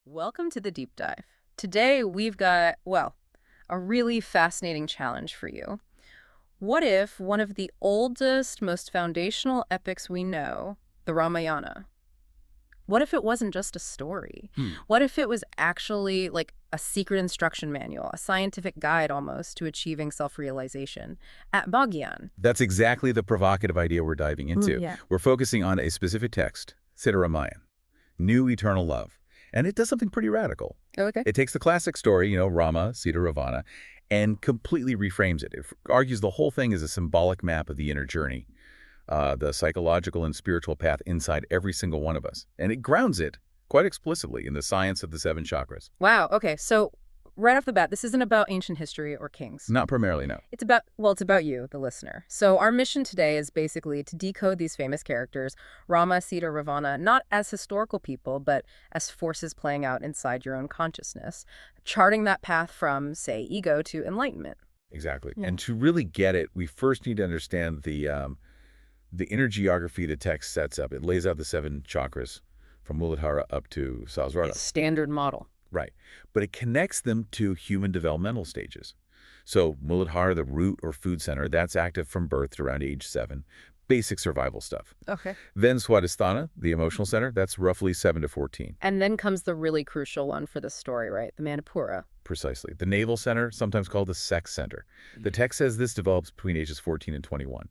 Welcome to the deep dive. Today we've got, well, a really fascinating challenge for you. What if one of the oldest, most foundational epics we know, the Ramayana, what if it wasn't just a story? Hmm. What if it was actually like a secret instruction manual, a scientific guide almost to achieving self-realization at Bhagyan? That's exactly the provocative idea we're diving into. Yeah. We're focusing on a specific text, Sita Haran, New Eternal Love. And it does something pretty radical. Okay. It takes the classic story, Rama, Sita, Ravana, and completely reframes it. It argues the whole thing is a symbolic map of the inner journey, the psychological and spiritual path inside every single one of us. And it grounds it quite explicitly in the science of the seven chakras. Wow. Okay. So right off the bat, this isn't about ancient history or kings. Not primarily, no. It's about, well, it's about you, the listener. So our mission today is basically to decode these famous characters, Rama, Sita, Ravana, not as historical people, but as forces playing out inside your own consciousness, charting that path from, say, ego to enlightenment. Exactly. Yeah. And to really get it, we first need to understand the inner geography the text sets up. It lays out the seven chakras from Muladhara up to Sahasrara. Standard model. Right. But it connects them to human developmental stages. So Muladhara, the root or food center, that's active from birth to around age 7. Basic survival stuff. Okay. Then Swadhisthana, the emotional center, that's roughly 7 to 14. And then comes the really crucial one for this story, right? The Manipura. Precisely. The navel center, sometimes called the sex center. The text says this develops between ages 14 and 21.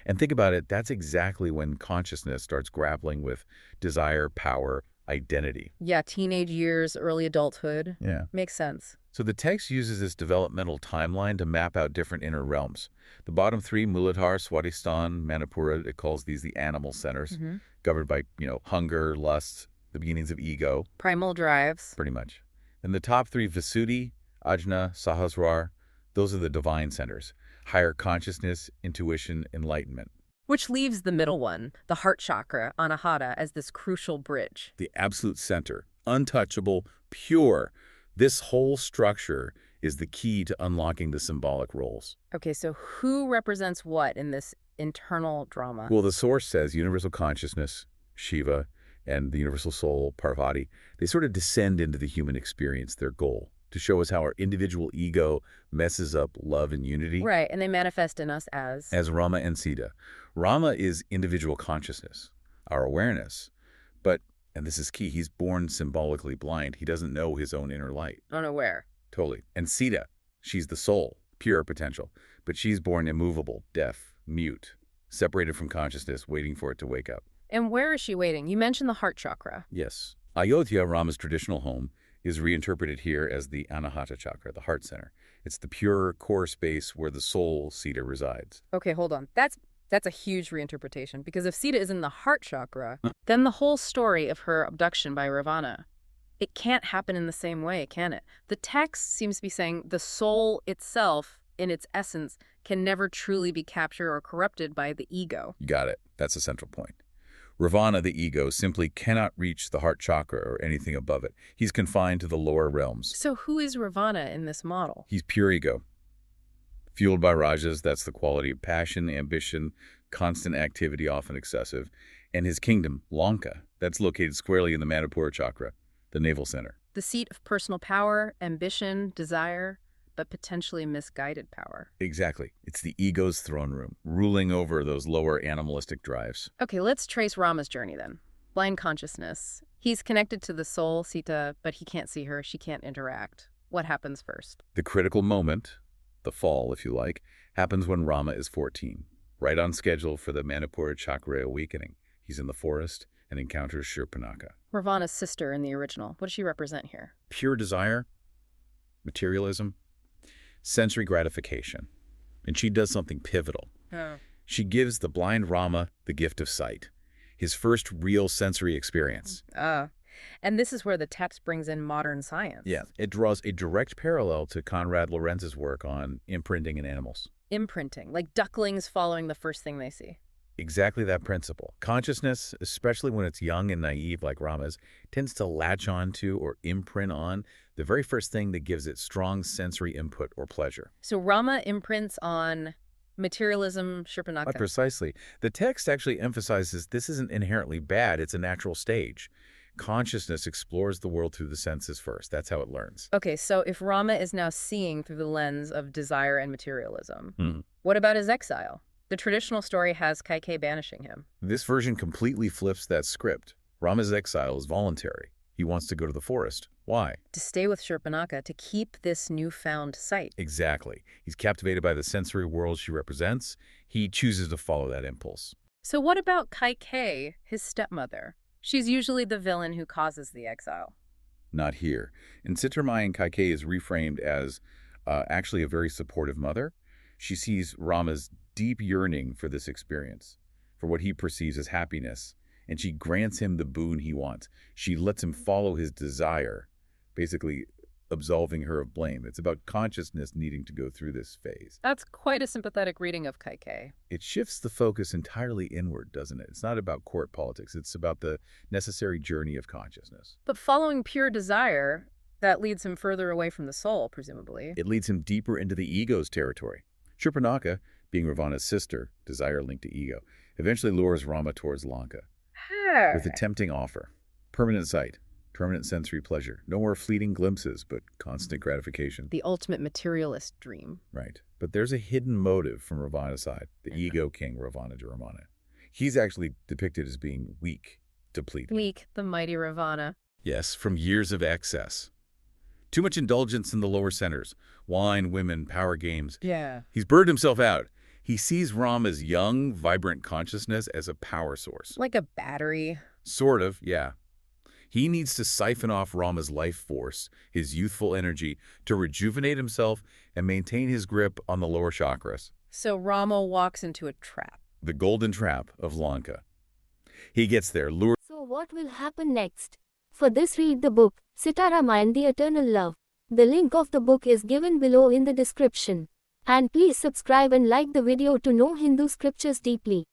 And think about it, that's exactly when consciousness starts grappling with desire, power, identity. Yeah, teenage years, early adulthood. Yeah. Makes sense. So the text uses this developmental timeline to map out different inner realms. The bottom three, Muladhara, Swadhisthana, Manipura, it calls these the animal centers, governed by, hunger, lust, the beginnings of ego, Primal drives. pretty much. And the top three, Visuddhi, Ajna, Sahasrar, those are the divine centers, higher consciousness, intuition, enlightenment. Which leaves the middle one, the heart chakra, Anahata, as this crucial bridge. The absolute center, untouchable, pure. This whole structure is the key to unlocking the symbolic roles. Okay, so who represents what in this internal drama? Well, the source says universal consciousness, Shiva, and the universal soul, Parvati, they sort of descend into the human experience, their goal, to show us how our individual ego messes up love and unity. Right, and they manifest in us as Rama and Sita. Rama is individual consciousness, our awareness. But, and this is key, he's born symbolically blind. He doesn't know his own inner light. unaware. Totally. And Sita, she's the soul, pure potential. But she's born immovable, deaf, mute, separated from consciousness, waiting for it to wake up. And where is she waiting? You mentioned the heart chakra. Yes. Ayodhya, Rama's traditional home, is reinterpreted here as the Anahata chakra, the heart center. It's the pure core space where the soul, Sita, resides. Okay, hold on. That's a huge reinterpretation, because if Sita is in the heart chakra, then the whole story of her abduction by Ravana, it can't happen in the same way, can it? The text seems to be saying the soul itself, in its essence, can never truly be captured or corrupted by the ego. You got it. That's a central point. Ravana, the ego, simply cannot reach the heart chakra or anything above it. He's confined to the lower realms. So who is Ravana in this model? He's pure ego. Fueled by rajas, that's the quality of passion, ambition, constant activity, often excessive. And his kingdom, Lanka, that's located squarely in the Manipura chakra, the navel center. The seat of personal power, ambition, desire, but potentially misguided power. Exactly. It's the ego's throne room, ruling over those lower animalistic drives. Okay, let's trace Rama's journey then. Blind consciousness. He's connected to the soul, Sita, but he can't see her. She can't interact. What happens first? The critical moment, the fall, if you like, happens when Rama is 14, right on schedule for the Manipura chakra awakening. He's in the forest and encounters Shurpanakha. Ravana's sister in the original. What does she represent here? Pure desire, materialism, sensory gratification. And she does something pivotal. She gives the blind Rama the gift of sight, his first real sensory experience. And this is where the text brings in modern science. Yeah, it draws a direct parallel to Konrad Lorenz's work on imprinting in animals. Imprinting, like ducklings following the first thing they see. Exactly that principle. Consciousness, especially when it's young and naive like Rama's, tends to latch on to or imprint on the very first thing that gives it strong sensory input or pleasure. So Rama imprints on materialism, Shurpanakha. Precisely. The text actually emphasizes this isn't inherently bad, it's a natural stage. Consciousness explores the world through the senses first. That's how it learns. Okay, so if Rama is now seeing through the lens of desire and materialism, Hmm. what about his exile? The traditional story has Kaikeyi banishing him. This version completely flips that script. Rama's exile is voluntary. He wants to go to the forest. Why? To stay with Shurpanakha, to keep this newfound sight. Exactly. He's captivated by the sensory world she represents. He chooses to follow that impulse. So what about Kaikeyi, his stepmother? She's usually the villain who causes the exile. Not here. In Citramayan, Kaikeyi is reframed as actually a very supportive mother. She sees Rama's deep yearning for this experience, for what he perceives as happiness, and she grants him the boon he wants. She lets him follow his desire, basically absolving her of blame. It's about consciousness needing to go through this phase. That's quite a sympathetic reading of Kaikeyi. It shifts the focus entirely inward, doesn't it? It's not about court politics. It's about the necessary journey of consciousness. But following pure desire, that leads him further away from the soul, presumably. It leads him deeper into the ego's territory. Shurpanakha, being Ravana's sister, desire linked to ego, eventually lures Rama towards Lanka with a tempting offer. Permanent sight, permanent sensory pleasure. No more fleeting glimpses, but constant gratification. The ultimate materialist dream. Right. But there's a hidden motive from Ravana's side, the ego king Ravana Jaramana. He's actually depicted as being weak, depleted. Weak, the mighty Ravana. Yes, from years of excess. Too much indulgence in the lower centers. Wine, women, power games. Yeah. He's burned himself out. He sees Rama's young, vibrant consciousness as a power source. Like a battery. Sort of, yeah. He needs to siphon off Rama's life force, his youthful energy, to rejuvenate himself and maintain his grip on the lower chakras. So Rama walks into a trap. The golden trap of Lanka. He gets there, lured. So what will happen next? For this, read the book, Sita Haran, The Eternal Love. The link of the book is given below in the description. And please subscribe and like the video to know Hindu scriptures deeply.